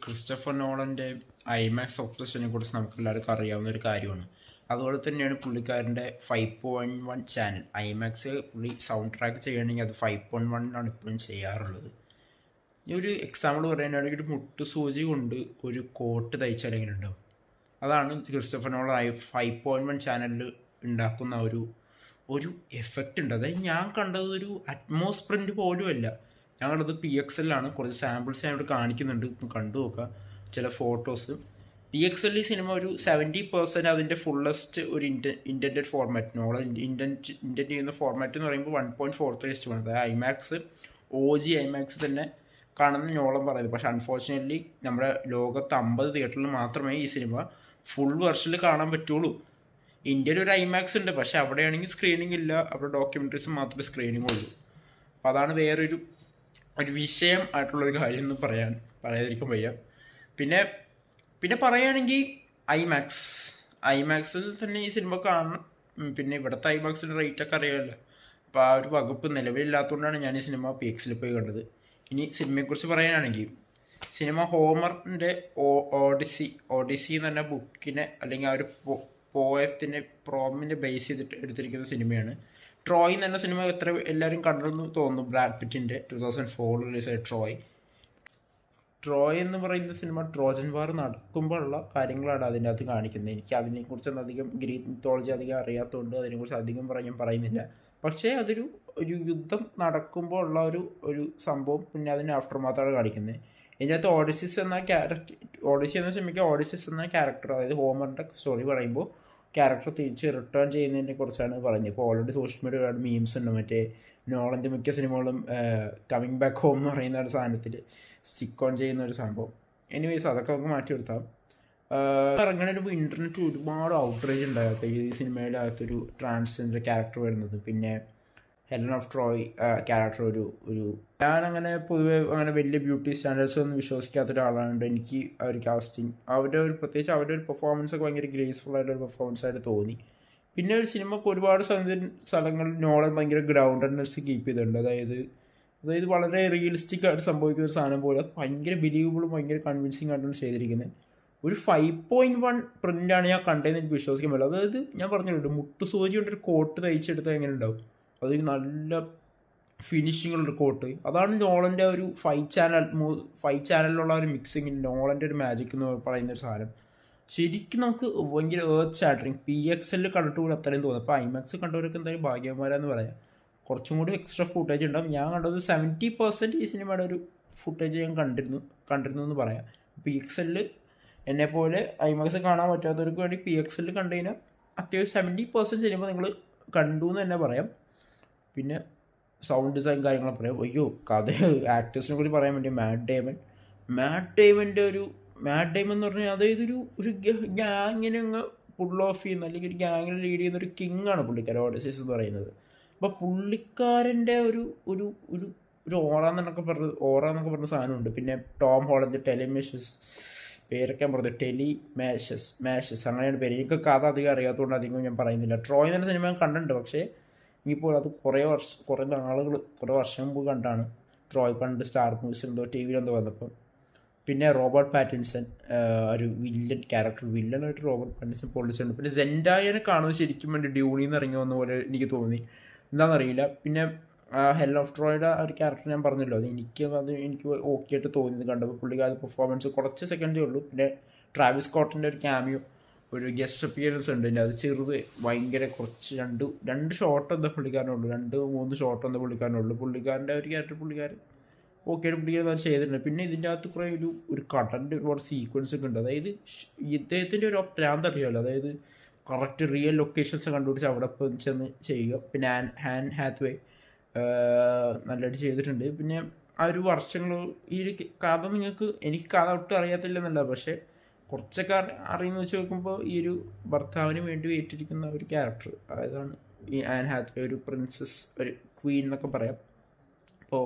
Christopher നോളൻ്റെ IMAX ഒബ്സഷനെ കുറിച്ച് നമുക്ക് എല്ലാവർക്കും അറിയാവുന്ന ഒരു കാര്യമാണ്. അതുപോലെ തന്നെയാണ് പുള്ളിക്കാരൻ്റെ 5.1 ചാനൽ ഐമാക്സ് പുള്ളി സൗണ്ട് ട്രാക്ക് ചെയ്യണമെങ്കിൽ അത് 5.1 ഇപ്പോഴും ചെയ്യാറുള്ളത്. ഈ ഒരു എക്സാമ്പിൾ പറയുകയാണെങ്കിൽ ഒരു മുട്ടു സൂചി കൊണ്ട് ഒരു കോട്ട് തയ്ച്ചാൽ എങ്ങനെ ഉണ്ടാവും, അതാണ് ക്രിസ്റ്റഫർ നോളൻ 5.1 ചാനലിൽ ഉണ്ടാക്കുന്ന ഒരു എഫക്റ്റ് ഉണ്ട്. അതായത് ഞാൻ കണ്ടത് ഒരു അറ്റ്മോസ് പ്രിൻ്റ് പോലും അല്ല, ഞാൻ കണ്ടത് PXL ആണ്. കുറച്ച് സാമ്പിൾസ് ഞാൻ ഇവിടെ കാണിക്കുന്നുണ്ട്, കണ്ടു നോക്കുക ചില ഫോട്ടോസ്. PXL ഈ സിനിമ ഒരു 70% അതിൻ്റെ ഫുള്ളസ്റ്റ് ഒരു ഇൻറ്റൻറ്റഡ് ഫോർമാറ്റ്, നോളൻ ഇൻറ്റൻറ്റ് ചെയ്യുന്ന ഫോർമാറ്റ് എന്ന് പറയുമ്പോൾ 1.43:1. അതായത് ഐമാക്സ് OG ഐമാക്സ് തന്നെ കാണുന്ന നോളൻ പറയുന്നത്. പക്ഷേ അൺഫോർച്ചുനേറ്റ്ലി നമ്മുടെ ലോകത്ത് 50 തിയേറ്ററിൽ മാത്രമേ ഈ സിനിമ ഫുൾ വെർഷനിൽ കാണാൻ പറ്റുള്ളൂ. ഇന്ത്യയിൽ ഒരു ഐമാക്സ് ഉണ്ട്, പക്ഷേ അവിടെയാണെങ്കിൽ സ്ക്രീനിങ് ഇല്ല, അവിടെ ഡോക്യുമെൻ്ററീസ് മാത്രമേ സ്ക്രീനിങ് ഉള്ളൂ. അപ്പോൾ അതാണ് വേറൊരു വിഷയം ആയിട്ടുള്ളൊരു കാര്യം എന്ന് പറയാതിരിക്കാൻ വയ്യ. പിന്നെ പറയുകയാണെങ്കിൽ ഐമാക്സിൽ തന്നെ ഈ സിനിമ കാണണം. പിന്നെ ഇവിടുത്തെ ഐമാക്സിൻ്റെ റേറ്റൊക്കെ അറിയാമല്ലോ, അപ്പോൾ ആ ഒരു വകുപ്പ് നിലവിലില്ലാത്തതുകൊണ്ടാണ് ഞാൻ ഈ സിനിമ PXL പോയി കണ്ടത്. ഇനി സിനിമയെക്കുറിച്ച് പറയാനാണെങ്കിൽ സിനിമ ഹോമറിൻ്റെ ഓഡിസി എന്ന് പറഞ്ഞ ബുക്കിനെ അല്ലെങ്കിൽ ആ ഒരു പോയത്തിൻ്റെ പ്രോമിനെ ബേസ് ചെയ്തിട്ട് എടുത്തിരിക്കുന്ന സിനിമയാണ്. ട്രോയ് എന്ന് പറഞ്ഞ സിനിമ എല്ലാവരും കണ്ടെന്ന് തോന്നുന്നു, ബ്രാഡ് പിറ്റിൻ്റെ 2004 റിലീസായ ട്രോയ് എന്ന് പറയുന്ന സിനിമ ട്രോജൻ വാർ നടക്കുമ്പോഴുള്ള കാര്യങ്ങളാണ് അതിൻ്റെ അകത്ത് കാണിക്കുന്നത്. എനിക്ക് അതിനെക്കുറിച്ചൊന്നും അധികം ഗ്രീക്ക് മിത്തോളജി അധികം അറിയാത്തതുകൊണ്ട് അതിനെക്കുറിച്ച് അധികം ഞാൻ പറയുന്നില്ല. പക്ഷേ അതൊരു യുദ്ധം നടക്കുമ്പോൾ ഉള്ള ഒരു സംഭവം, പിന്നെ അതിൻ്റെ ആഫ്റ്റർ മാത്രമാണ് കാണിക്കുന്നത്. ഇതിനകത്ത് ഓഡിസി എന്ന സിനിമയ്ക്ക് ഓഡിസിസ് എന്ന ക്യാരക്ടർ, അതായത് ഹോമറിൻ്റെ സ്റ്റോറി പറയുമ്പോൾ ക്യാരക്ടർ തിരിച്ച് റിട്ടേൺ ചെയ്യുന്നതിനെ കുറിച്ചാണ് പറഞ്ഞത്. ഇപ്പോൾ ഓൾറെഡി സോഷ്യൽ മീഡിയ ഒരുപാട് മീംസ് ഉണ്ട്, മറ്റേ നോളൻ്റെ മിക്ക സിനിമകളും കമ്മിങ് ബാക്ക് ഹോം എന്ന് പറയുന്ന ഒരു സാധനത്തിൽ സ്റ്റിക്ക് ഓൺ ചെയ്യുന്ന ഒരു സംഭവം. എനിവേസ് അതൊക്കെ നമുക്ക് മാറ്റി കൊടുത്താം. ഇറങ്ങുന്നതിന് ഇൻ്റർനെറ്റ് ഒരുപാട് ഔട്ട്റേജ് ഉണ്ടാകത്ത ഈ സിനിമയിലകത്തൊരു ട്രാൻസ്ജെൻഡർ ക്യാരക്ടർ വരുന്നത്, പിന്നെ ഹെലൻ ഓഫ് ട്രോയ് ക്യാരക്ടർ ഞാനങ്ങനെ പൊതുവെ അങ്ങനെ വലിയ ബ്യൂട്ടി സ്റ്റാൻഡേർഡ്സ് ഒന്നും വിശ്വസിക്കാത്ത ഒരാളാണ്. എനിക്ക് ആ ഒരു കാസ്റ്റിംഗ് പ്രത്യേകിച്ച് അവരുടെ ഒരു പെർഫോമൻസ് ഒക്കെ ഭയങ്കര ഗ്രേസ്ഫുൾ ആയിട്ടൊരു പെർഫോമൻസ് ആയിട്ട് തോന്നി. പിന്നെ ഒരു സിനിമക്ക് ഒരുപാട് സ്ഥലങ്ങളിൽ നോളൻ ഭയങ്കര ഗ്രൗണ്ടഡ്നെസ് കീപ്പ് ചെയ്തിട്ടുണ്ട്. അതായത് വളരെ റിയലിസ്റ്റിക് ആയിട്ട് സംഭവിക്കുന്ന ഒരു സാധനം പോലെ ഭയങ്കര ബിലീവബിളും ഭയങ്കര കൺവിൻസിങ് ആയിട്ടാണ് ചെയ്തിരിക്കുന്നത്. ഒരു 5.1 പ്രിൻ്റാണ് ഞാൻ കണ്ടതെന്ന് എനിക്ക് വിശ്വസിക്കാൻ പറ്റില്ല. അതായത് ഞാൻ പറഞ്ഞിട്ടുണ്ട്, മുട്ടുസൂചി കൊണ്ടൊരു കോട്ട് തയ്ച്ചെടുത്താൽ എങ്ങനെ ഉണ്ടാവും, അതൊരു നല്ല ഫിനിഷിംഗ് ഉള്ളൊരു കോട്ട്. അതാണ് നോളൻ്റെ ഒരു 5 ചാനലിലുള്ള ഒരു മിക്സിങ്, നോളൻ്റെ ഒരു മാജിക് എന്ന് പറയുന്ന ഒരു സാധനം. ശരിക്കും നമുക്ക് ഭയങ്കര ഏർത്ത് ഷാറ്ററിങ്. PXL കണ്ടിട്ട് കൂടി അത്രയും തോന്നും. അപ്പോൾ ഐമാക്സ് കണ്ടവരൊക്കെ എന്തായാലും ഭാഗ്യവാന്മാരാന്ന് പറയാം. കുറച്ചും കൂടി എക്സ്ട്രാ ഫുട്ടേജ് ഉണ്ടാവും. ഞാൻ കണ്ടത് 70% ഈ സിനിമയുടെ ഒരു ഫുട്ടേജ് ഞാൻ കണ്ടിരുന്നു എന്ന് പറയാം. PXL എന്നെപ്പോലെ ഐമാക്സ് കാണാൻ പറ്റാത്തവർക്ക് വേണ്ടി PXL കണ്ടു കഴിഞ്ഞാൽ അത്യാവശ്യം 70% സിനിമ നിങ്ങൾ കണ്ടു എന്ന് തന്നെ പറയാം. പിന്നെ സൗണ്ട് ഡിസൈൻ കാര്യങ്ങളൊക്കെ പറയാം. അയ്യോ, ആക്ടേഴ്സിനെ കൂടി പറയാൻ വേണ്ടി മാറ്റ് ഡേമൻ എന്ന് പറഞ്ഞാൽ അതായത് ഒരു ഗ്യാങ്ങിനെ അങ്ങ് പുൾ ഓഫ് ചെയ്യുന്ന, അല്ലെങ്കിൽ ഒരു ഗ്യാങ്ങിനെ ലീഡ് ചെയ്യുന്ന ഒരു കിങ് ആണ് പുള്ളിക്കാരൻ ഓഡിസിസ് എന്ന് പറയുന്നത്. അപ്പോൾ പുള്ളിക്കാരൻ്റെ ഒരു ഓറ എന്നൊക്കെ പറഞ്ഞ സാധനമുണ്ട്. പിന്നെ ടോം ഹോളണ്ട് പേരൊക്കെ പറഞ്ഞത് മാഷസ് അങ്ങനെയാണ് പേര്. എനിക്ക് കഥ അധികം അറിയാത്തതുകൊണ്ട് അധികം ഞാൻ പറയുന്നില്ല. ട്രോയ് എന്ന സിനിമ ഞാൻ കണ്ടിട്ടുണ്ട്, പക്ഷേ ഇനിയിപ്പോൾ അത് കുറേ വർഷം മുമ്പ് കണ്ടാണ് ട്രോയ്. പണ്ട് സ്റ്റാർ മൂവീസ് TV വന്നപ്പോൾ. പിന്നെ റോബർട്ട് പാറ്റിൻസൺ ഒരു വില്ലനായിട്ട് റോബർട്ട് പാറ്റിൻസൺ പൊളിച്ചിട്ടുണ്ട്. പിന്നെ സെൻഡായനെ കാണുന്നത് ശരിക്കും വേണ്ടി ഡ്യൂണിയിൽ നിന്ന് ഇറങ്ങി വന്ന പോലെ എനിക്ക് തോന്നി, എന്താണെന്നറിയില്ല. പിന്നെ ഹെലൻ ഓഫ് ട്രോയുടെ ഒരു ക്യാരക്ടർ ഞാൻ പറഞ്ഞല്ലോ, എനിക്ക് ഓക്കെ ആയിട്ട് തോന്നിയത് കണ്ടപ്പോൾ. പുള്ളിക്കാരുടെ പെർഫോമൻസ് കുറച്ച് സെക്കൻഡേ ഉള്ളൂ. പിന്നെ ട്രാവിസ് സ്കോട്ടിൻ്റെ ഒരു ക്യാമിയോ, ഒരു ഗസ്റ്റ് അപ്പിയറൻസ് ഉണ്ട്. അത് ചെറുത് ഭയങ്കര കുറച്ച് രണ്ട് ഷോട്ട് എന്താ പുള്ളിക്കാരനുള്ളൂ, 2-3 ഷോട്ട് എന്താ പുള്ളിക്കാരനുള്ളൂ. പുള്ളിക്കാരൻ്റെ ഒരു ക്യാരക്ടർ പുള്ളിക്കാരൻ അത് ചെയ്തിട്ടുണ്ട്. പിന്നെ ഇതിൻ്റെ അകത്ത് കുറേ ഒരു കടലിൻ്റെ ഒരുപാട് സീക്വൻസ് ഒക്കെ ഉണ്ട്. അതായത് ഇദ്ദേഹത്തിൻ്റെ ഒരു ഭ്രാന്ത് അറിയാമല്ലോ, അതായത് കറക്റ്റ് റിയൽ ലൊക്കേഷൻസ് കണ്ടുപിടിച്ച് അവിടെ ചെന്ന് ചെയ്യുക. പിന്നെ ഹാൻ ഹാത്വേ നല്ലതായിട്ട് ചെയ്തിട്ടുണ്ട്. പിന്നെ ആ ഒരു വർഷങ്ങൾ ഈ ഒരു കഥ എനിക്ക് കഥ ഒട്ടും അറിയാത്തില്ലെന്നല്ല, പക്ഷേ കുറച്ചൊക്കെ അറിയുന്ന വെച്ച് നോക്കുമ്പോൾ ഈ ഒരു ഭർത്താവിന് വേണ്ടി ഏറ്റിരിക്കുന്ന ഒരു ക്യാരക്ടർ, അതാണ് ഈ ആൻ ഹാത്വേ, ഒരു പ്രിൻസസ്, ഒരു ക്വീൻ എന്നൊക്കെ പറയാം. അപ്പോൾ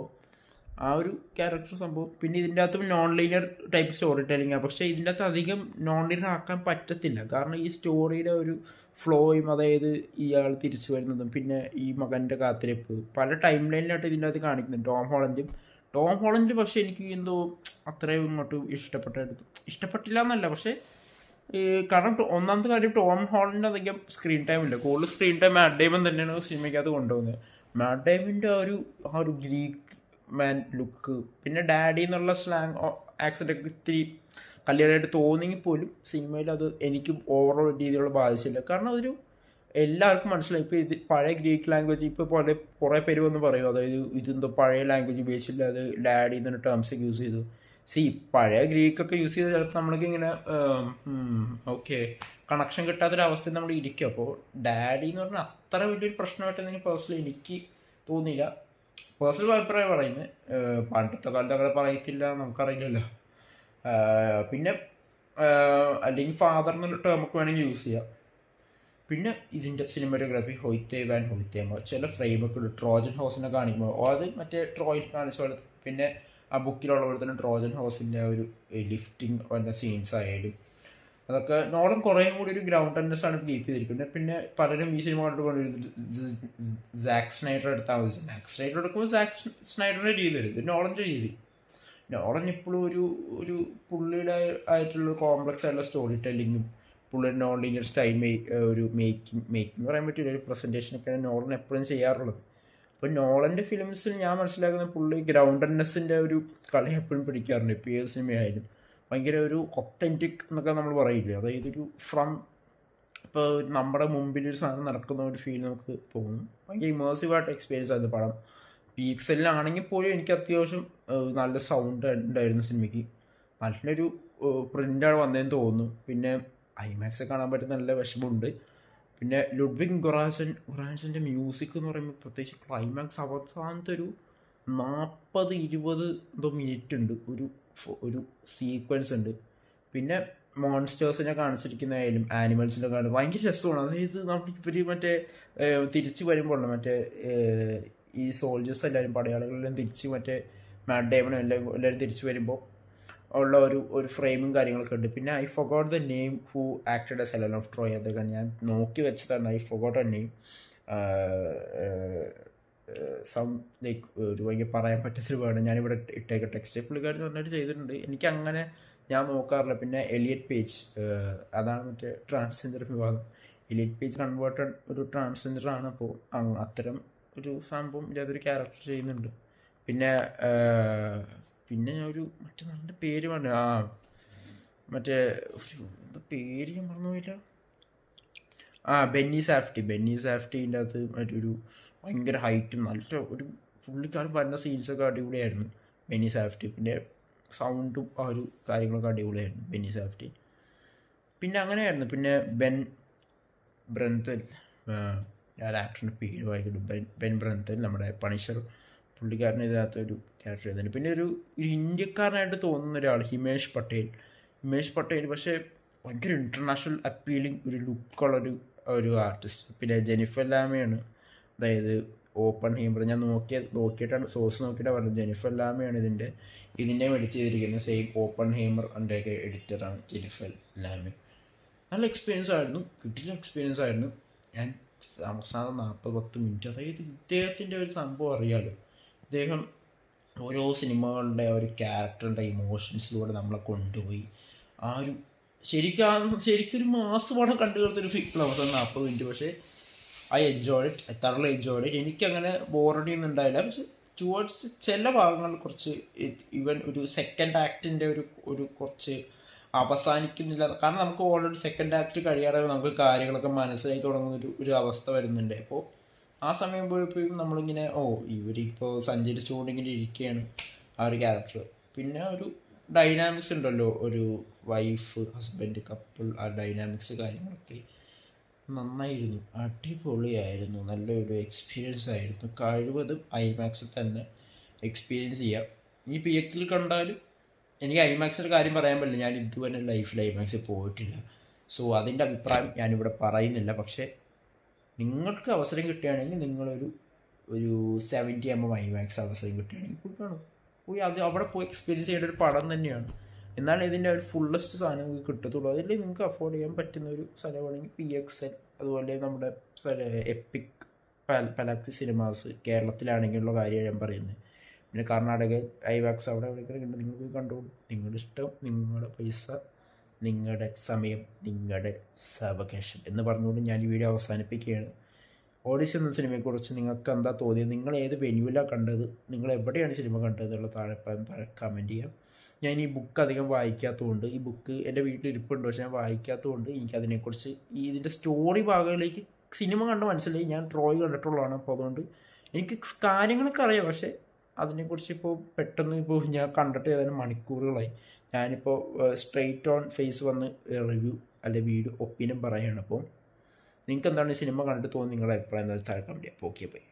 ആ ഒരു ക്യാരക്ടർ സംഭവം. പിന്നെ ഇതിൻ്റെ അകത്തും non linear type story telling ആണ്, പക്ഷേ ഇതിൻ്റെ അകത്ത് അധികം നോൺ ലീനിയർ ആക്കാൻ പറ്റത്തില്ല. കാരണം ഈ സ്റ്റോറിയുടെ ഒരു ഫ്ലോയും, അതായത് ഇയാൾ തിരിച്ചു വരുന്നതും പിന്നെ ഈ മകൻ്റെ കാത്തിരിപ്പ് പല ടൈം ലൈനിലായിട്ട് ഇതിൻ്റെ അകത്ത് കാണിക്കുന്നുണ്ട്. ടോം ഹോളണ്ടും ടോം ഹോളണ്ട് പക്ഷേ എനിക്ക് എന്തോ അത്രയും ഇങ്ങോട്ട് ഇഷ്ടപ്പെട്ടില്ല എന്നല്ല, പക്ഷേ കാരണം ഒന്നാമത്തെ കാര്യം ടോം ഹോളണ്ടിന് അധികം സ്ക്രീൻ ടൈം ഇല്ല. കൂടുതൽ സ്ക്രീൻ ടൈം മാറ്റ് ഡേമൺ തന്നെയാണ് സിനിമയ്ക്കകത്ത് കൊണ്ടുപോകുന്നത്. മാറ്റ് ഡേമൻ്റെ ആ ഒരു ഗ്രീക്ക് മാൻ ലുക്ക്, പിന്നെ ഡാഡി എന്നുള്ള സ്ലാങ് ആക്സെൻ്റ് ഒക്കെ ഇത്തിരി കല്യാണമായിട്ട് തോന്നിയെങ്കിൽ പോലും സിനിമയിൽ അത് എനിക്ക് ഓവറോൾ രീതിയിലുള്ള ബാധിച്ചില്ല. കാരണം അതൊരു എല്ലാവർക്കും മനസ്സിലായി. ഇപ്പോൾ ഇത് പഴയ ഗ്രീക്ക് ലാംഗ്വേജ് ഇപ്പോൾ കുറേ പേര് വന്ന് പറയും, അതായത് ഇതെന്തോ പഴയ ലാംഗ്വേജ് ബേസില്ല, അത് ഡാഡി എന്നൊരു ടേംസൊക്കെ യൂസ് ചെയ്തു. പഴയ ഗ്രീക്കൊക്കെ യൂസ് ചെയ്ത് ചിലപ്പോൾ നമ്മൾക്ക് ഇങ്ങനെ ഓക്കെ കണക്ഷൻ കിട്ടാത്തൊരവസ്ഥയിൽ നമ്മൾ ഇരിക്കും. അപ്പോൾ ഡാഡി എന്ന് പറഞ്ഞാൽ അത്ര വലിയൊരു പ്രശ്നമായിട്ടെന്തെങ്കിലും പേഴ്സണലി എനിക്ക് തോന്നിയില്ല. പേഴ്സണൽ അഭിപ്രായം പറയുന്നത്, പണ്ടത്തെ കാലത്ത് അങ്ങനെ പറയത്തില്ല, നമുക്കറിയില്ലല്ലോ. പിന്നെ അല്ലെങ്കിൽ ഫാദർ എന്നുള്ള ടേമൊക്കെ വേണമെങ്കിൽ യൂസ് ചെയ്യാം. പിന്നെ ഇതിൻ്റെ സിനിമാറ്റോഗ്രാഫി ഹൊയ്ത്തെ വാൻ ഹൊയ്ത്തേമ ചില ഫ്രെയിമൊക്കെ ഉണ്ട്. ട്രോജൻ ഹോസിനെ കാണിക്കുമ്പോൾ അത് മറ്റേ ട്രോയിൽ കാണിച്ച പോലെ, പിന്നെ ആ ബുക്കിലുള്ള പോലെ തന്നെ ട്രോജൻ ഹോസിൻ്റെ ഒരു ലിഫ്റ്റിംഗ് വന്ന സീൻസ് ആയാലും അതൊക്കെ നോളം കുറേയും കൂടി ഒരു ഗ്രൗണ്ടഡ്നെസ് ആണ് കീപ്പ് ചെയ്തിരിക്കുന്നത്. പിന്നെ പലരും ഈ സിനിമ കണ്ടിട്ട് കൊണ്ടിരുന്നത് സാക്ക് സ്നൈഡർ എടുത്താൽ മതി. സാക്ക് സ്നൈഡർ എടുക്കുമ്പോൾ സാക്ക് സ്നൈഡറിൻ്റെ രീതി വരും, ഇത് നോളൻ്റെ രീതി. നോളൻ ഇപ്പോഴും ഒരു പുള്ളിയുടെ ആയിട്ടുള്ള കോംപ്ലക്സ് ആയിട്ടുള്ള സ്റ്റോറി ടെല്ലിങ്ങും പുള്ളിയുടെ നോൺ ലീനിയർ സ്റ്റൈൽ ഒരു മേക്കിംഗ് പറയാൻ പറ്റില്ല, ഒരു പ്രസൻറ്റേഷനൊക്കെയാണ് നോളൻ എപ്പോഴും ചെയ്യാറുള്ളത്. അപ്പോൾ നോളൻ്റെ ഫിലിംസിൽ ഞാൻ മനസ്സിലാക്കുന്ന പുള്ളി ഗ്രൗണ്ടഡ്നെസ്സിൻ്റെ ഒരു കളി എപ്പോഴും പിടിക്കാറുണ്ട്. ഇപ്പോൾ ഏത് സിനിമയായാലും ഭയങ്കര ഒരു ഒത്തൻറ്റിക് എന്നൊക്കെ നമ്മൾ പറയില്ലേ, അതായത് ഒരു ഇപ്പോൾ നമ്മുടെ മുമ്പിൽ ഒരു സാധനം നടക്കുന്ന ഒരു ഫീൽ നമുക്ക് തോന്നും. ഭയങ്കര ഇമേഴ്സീവായിട്ട് എക്സ്പീരിയൻസ് ആയിരുന്നു പടം. പിക്സലിലാണെങ്കിൽ പോലും എനിക്ക് അത്യാവശ്യം നല്ല സൗണ്ട് ഉണ്ടായിരുന്നു സിനിമയ്ക്ക്. നല്ലൊരു പ്രിൻ്റാണ് വന്നതെന്ന് തോന്നുന്നു. പിന്നെ ഐമാക്സ് കാണാൻ പറ്റുന്ന നല്ല വിഷമമുണ്ട്. പിന്നെ ലുഡ്വിഗ് ഗൊറാൻസൻ്റെ മ്യൂസിക് എന്ന് പറയുമ്പോൾ പ്രത്യേകിച്ച് ക്ലൈമാക്സ് അവസാനത്തെ ഒരു 40-20 എന്തോ മിനിറ്റ് ഉണ്ട്, ഒരു സീക്വൻസ് ഉണ്ട്. പിന്നെ മോൺസ്റ്റേഴ്സിനെ കാണിച്ചിരിക്കുന്നതായാലും ആനിമൽസിനെ കാണും ഭയങ്കര രസമാണ്. അതായത് നമ്മളിവർ മറ്റേ തിരിച്ചു വരുമ്പോൾ മറ്റേ ഈ സോൾജേഴ്സ് എല്ലാവരും പടയാളികളെല്ലാം തിരിച്ച് മറ്റേ മാറ്റ് ഡേമണും എല്ലാവരും തിരിച്ചു വരുമ്പോൾ ഉള്ള ഒരു ഫ്രെയിമും കാര്യങ്ങളൊക്കെ ഉണ്ട്. പിന്നെ I forgot the name who acted S Helen of Troy, അതൊക്കെ ഞാൻ നോക്കി വെച്ചതാണ്. I forgot the name. Like ഒരു ഭയങ്കര പറയാൻ പറ്റാത്തൊരു വേർഡ് ഞാനിവിടെ ഇട്ടേക്ക് ടെക്സ്റ്റ് പുള്ളിക്കാരൻ നന്നായിട്ട് ചെയ്തിട്ടുണ്ട്. എനിക്കങ്ങനെ ഞാൻ നോക്കാറില്ല. പിന്നെ എലിയറ്റ് പേജ്, അതാണ് മറ്റേ ട്രാൻസ്ജെൻഡർ വിഭാഗം. എലിയറ്റ് പേജ് കൺവേർട്ടഡ് ഒരു ട്രാൻസ്ജെൻഡറാണ്. അപ്പോൾ അത്തരം ഒരു സംഭവം ഇല്ലാതൊരു ക്യാരക്ടർ ചെയ്യുന്നുണ്ട്. പിന്നെ ഞാൻ മറ്റേ നല്ല പേര് പറഞ്ഞു, മറ്റേ എന്താ പേര് ഞാൻ മറന്നുപോയില്ല. ബെന്നി സാഫ്റ്റീൻ്റെ അകത്ത് മറ്റൊരു ഭയങ്കര ഹൈറ്റും നല്ല ഒരു പുള്ളിക്കാരൻ പറഞ്ഞ സീൻസൊക്കെ അടിപൊളിയായിരുന്നു ബെന്നി സാഫ്റ്റി. പിന്നെ സൗണ്ടും ആ ഒരു കാര്യങ്ങളൊക്കെ അടിപൊളിയായിരുന്നു ബെന്നി സാഫ്റ്റി. പിന്നെ അങ്ങനെയായിരുന്നു. പിന്നെ ബെൻ ബ്രന്തൽ, ഞാൻ ആക്ടറിൻ്റെ പേര് വായിക്കുന്നു, ബെൻ ബ്രന്തൽ, നമ്മുടെ പണിഷർ പുള്ളിക്കാരൻ ഇതിനകത്തൊരു ക്യാരക്ടർ ചെയ്തിട്ടുണ്ട്. പിന്നെ ഒരു ഇന്ത്യക്കാരനായിട്ട് തോന്നുന്ന ഒരാൾ ഹിമേഷ് പട്ടേൽ പക്ഷേ ഭയങ്കര ഇൻ്റർനാഷണൽ അപ്പീലിംഗ് ഒരു ലുക്കുള്ളൊരു ആർട്ടിസ്റ്റ്. പിന്നെ ജെനിഫർ ലാമയാണ്, അതായത് ഓപ്പൺ ഹീമർ. ഞാൻ നോക്കിയിട്ടാണ് സോഴ്സ് നോക്കിയിട്ടാണ് പറഞ്ഞത്. ജെനിഫർ ലാമയാണ് ഇതിൻ്റെ മേടിച്ച് ചെയ്തിരിക്കുന്നത്. സെയിം ഓപ്പൺ ഹീമർ അതിൻ്റെയൊക്കെ എഡിറ്ററാണ് ജെനിഫർ ലാമ. നല്ല എക്സ്പീരിയൻസ് ആയിരുന്നു. ഞാൻ അവസാനം 40 മിനിറ്റ്, അതായത് ഇദ്ദേഹത്തിൻ്റെ ഒരു സംഭവം അറിയാലോ, ഇദ്ദേഹം ഓരോ സിനിമകളുടെ ഒരു ക്യാരക്ടറിൻ്റെ ഇമോഷൻസിലൂടെ നമ്മളെ കൊണ്ടുപോയി ശരിക്കും ഒരു മാസം പടം കണ്ടു തീർത്തൊരു ഫിക്സ് അവസാനം 40 മിനിറ്റ്. പക്ഷേ ഐ എൻജോയ്ഡ് ഇറ്റ്. എനിക്കങ്ങനെ ബോറടിയൊന്നും ഉണ്ടായില്ല. പക്ഷെ ടുവേർഡ്സ് ചില ഭാഗങ്ങളിൽ കുറച്ച് ഈവൻ ഒരു സെക്കൻഡ് ആക്ടിൻ്റെ ഒരു കുറച്ച് അവസാനിക്കുന്നില്ല. കാരണം നമുക്ക് ഓൾറെഡി സെക്കൻഡ് ആക്ട് കഴിയാതെ നമുക്ക് കാര്യങ്ങളൊക്കെ മനസ്സിലായി തുടങ്ങുന്ന ഒരു അവസ്ഥ വരുന്നുണ്ട്. അപ്പോൾ ആ സമയം പോയപ്പോഴും നമ്മളിങ്ങനെ ഇവരിപ്പോൾ സഞ്ചരിച്ചുകൊണ്ടിങ്ങനെ ഇരിക്കുകയാണ് ആ ഒരു ക്യാരക്ടർ. പിന്നെ ഒരു ഡൈനാമിക്സ് ഉണ്ടല്ലോ, ഒരു വൈഫ് ഹസ്ബൻഡ് കപ്പിൾ, ആ ഡൈനാമിക്സ് കാര്യങ്ങളൊക്കെ നന്നായിരുന്നു, അടിപൊളിയായിരുന്നു. നല്ലൊരു എക്സ്പീരിയൻസ് ആയിരുന്നു. കഴിവതും ഐമാക്സിൽ തന്നെ എക്സ്പീരിയൻസ് ചെയ്യാം. ഈ പിയക്കിൽ കണ്ടാലും എനിക്ക് ഐമാക്സിൻ്റെ കാര്യം പറയാൻ പറ്റില്ല, ഞാൻ ഇതുവരെ ലൈഫിൽ ഐമാക്സിൽ പോയിട്ടില്ല. സോ അതിൻ്റെ അഭിപ്രായം ഞാനിവിടെ പറയുന്നില്ല. പക്ഷേ നിങ്ങൾക്ക് അവസരം കിട്ടുകയാണെങ്കിൽ നിങ്ങളൊരു 70mm ഐമാക്സ് അവസരം കിട്ടുകയാണെങ്കിൽ പോയി കാണും. അത് അവിടെ പോയി എക്സ്പീരിയൻസ് ചെയ്യേണ്ട ഒരു പടം തന്നെയാണ്. എന്നാൽ ഇതിൻ്റെ ഒരു ഫുള്ളസ്റ്റ് സാധനം നിങ്ങൾക്ക് കിട്ടത്തുള്ളൂ. അതിൽ നിങ്ങൾക്ക് അഫോർഡ് ചെയ്യാൻ പറ്റുന്ന ഒരു സ്ഥലമാണെങ്കിൽ PXL, അതുപോലെ നമ്മുടെ എപ്പിക് പലാക്സി സിനിമാസ് കേരളത്തിലാണെങ്കിലുള്ള കാര്യമാണ് ഞാൻ പറയുന്നത്. പിന്നെ കർണാടക ഐവാക്സ് അവിടെ എവിടെയൊക്കെ ഉണ്ട്, നിങ്ങൾ പോയി കണ്ടോളൂ. നിങ്ങളുടെ ഇഷ്ടം, നിങ്ങളുടെ പൈസ, നിങ്ങളുടെ സമയം, നിങ്ങളുടെ സാവകാശം എന്ന് പറഞ്ഞുകൊണ്ട് ഞാൻ ഈ വീഡിയോ അവസാനിപ്പിക്കുകയാണ്. ഓഡിഷൻ എന്ന സിനിമയെക്കുറിച്ച് നിങ്ങൾക്ക് എന്താ തോന്നിയത്? നിങ്ങൾ ഏത് വെന്യൂവിലാണ് കണ്ടത്? നിങ്ങൾ എവിടെയാണ് സിനിമ കണ്ടത് എന്നുള്ള താഴെ കമൻറ്റ് ചെയ്യാം. ഞാൻ ഈ ബുക്ക് അധികം വായിക്കാത്തതുകൊണ്ട്, ഈ ബുക്ക് എൻ്റെ വീട്ടിൽ ഇരിപ്പുണ്ട്, പക്ഷേ ഞാൻ വായിക്കാത്തതുകൊണ്ട് എനിക്കതിനെക്കുറിച്ച് ഇതിൻ്റെ സ്റ്റോറി ഭാഗങ്ങളിലേക്ക് സിനിമ കണ്ട് മനസ്സിലായി. ഞാൻ ട്രോയ് കണ്ടിട്ടുള്ളതാണ്, അപ്പോൾ അതുകൊണ്ട് എനിക്ക് കാര്യങ്ങളൊക്കെ അറിയാം. പക്ഷേ അതിനെക്കുറിച്ച് ഇപ്പോൾ പെട്ടെന്ന് ഇപ്പോൾ ഞാൻ കണ്ടിട്ട് ഏതാനും മണിക്കൂറുകളായി. ഞാനിപ്പോൾ സ്ട്രെയിറ്റ് ഓൺ ഫേസ് വന്ന് റിവ്യൂ അല്ലെ വീഡിയോ ഒപ്പീനിയൻ പറയുകയാണ്. അപ്പോൾ നിങ്ങൾക്ക് എന്താണ് ഈ സിനിമ കണ്ടിട്ട് തോന്നി? നിങ്ങളുടെ അഭിപ്രായം എന്തായാലും താഴെ കമൻറ്റ് ചെയ്യാം. Okay bye.